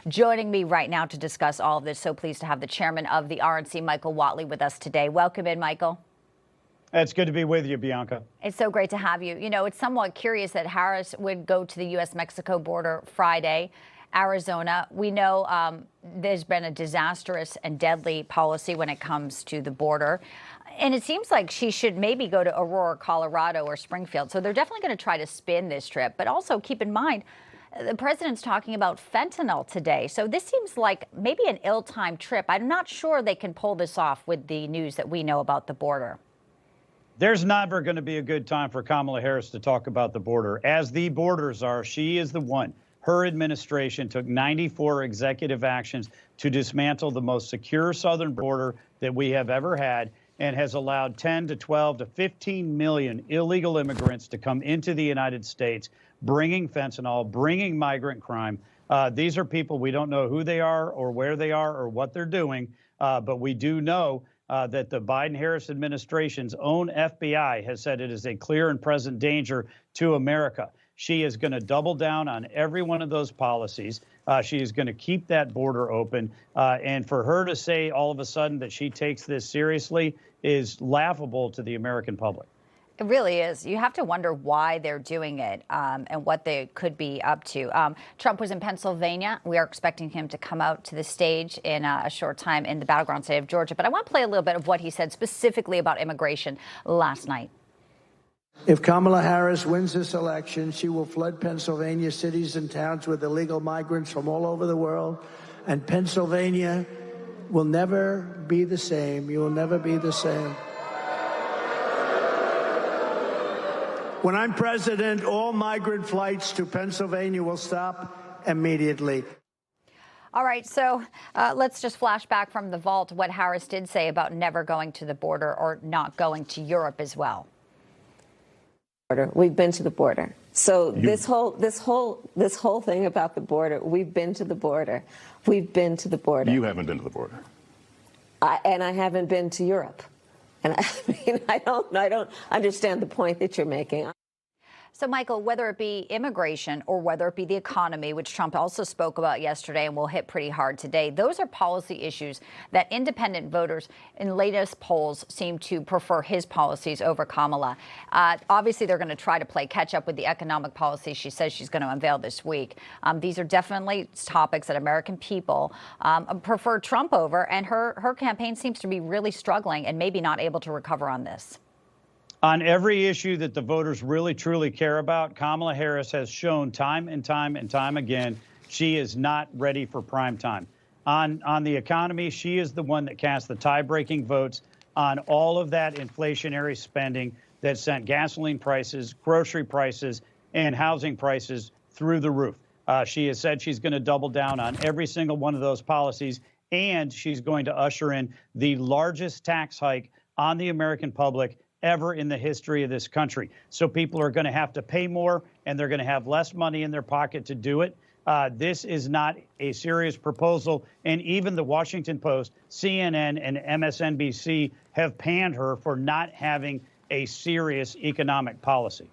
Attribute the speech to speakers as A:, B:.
A: Joining me right now to discuss all of this, so pleased to have the chairman of the RNC, Michael Whatley, with us today. Welcome in, Michael.
B: It's good to be with you, Bianca.
A: It's so great to have you. You know, it's somewhat curious that Harris would go to the U.S.-Mexico border Friday. Arizona, we know there's been a disastrous and deadly policy when it comes to the border. And it seems like she should maybe go to Aurora, Colorado or Springfield. So they're definitely going to try to spin this trip. But also keep in mind, the president's talking about fentanyl today. So this seems like maybe an ill-timed trip. I'm not sure they can pull this off with the news that we know about the border.
B: There's never going to be a good time for Kamala Harris to talk about the border. As the borders are, she is the one. Her administration took 94 executive actions to dismantle the most secure southern border that we have ever had, and has allowed 10 to 12 to 15 million illegal immigrants to come into the United States, bringing fentanyl, bringing migrant crime. These are people, we don't know who they are or where they are or what they're doing, but we do know that the Biden-Harris administration's own FBI has said it is a clear and present danger to America. She is going to double down on every one of those policies. She is going to keep that border open. And for her to say all of a sudden that she takes this seriously is laughable to the American public.
A: It really is. You have to wonder why they're doing it and what they could be up to. Trump was in Pennsylvania. We are expecting him to come out to the stage in a short time in the battleground state of Georgia. But I want to play a little bit of what he said specifically about immigration last night.
C: If Kamala Harris wins this election, she will flood Pennsylvania cities and towns with illegal migrants from all over the world. And Pennsylvania will never be the same. You will never be the same. When I'm president, all migrant flights to Pennsylvania will stop immediately.
A: All right, so let's just flash back from the vault what Harris did say about never going to the border or not going to Europe as well.
D: We've been to the border. So this whole thing about the border, we've been to the border. We've been to the border.
E: You haven't been to the border.
D: And I haven't been to Europe. And I mean, I don't understand the point that you're making.
A: So, Michael, whether it be immigration or whether it be the economy, which Trump also spoke about yesterday and will hit pretty hard today, those are policy issues that independent voters in latest polls seem to prefer his policies over Kamala. Obviously, they're going to try to play catch up with the economic policy she says she's going to unveil this week. These are definitely topics that American people prefer Trump over, and her campaign seems to be really struggling and maybe not able to recover on this.
B: On every issue that the voters really, truly care about, Kamala Harris has shown time and time and time again she is not ready for prime time. On the economy, she is the one that cast the tie-breaking votes on all of that inflationary spending that sent gasoline prices, grocery prices, and housing prices through the roof. She has said she's going to double down on every single one of those policies, and she's going to usher in the largest tax hike on the American public ever in the history of this country. So people are going to have to pay more, and they're going to have less money in their pocket to do it. This is not a serious proposal. And even the Washington Post, CNN, and MSNBC have panned her for not having a serious economic policy.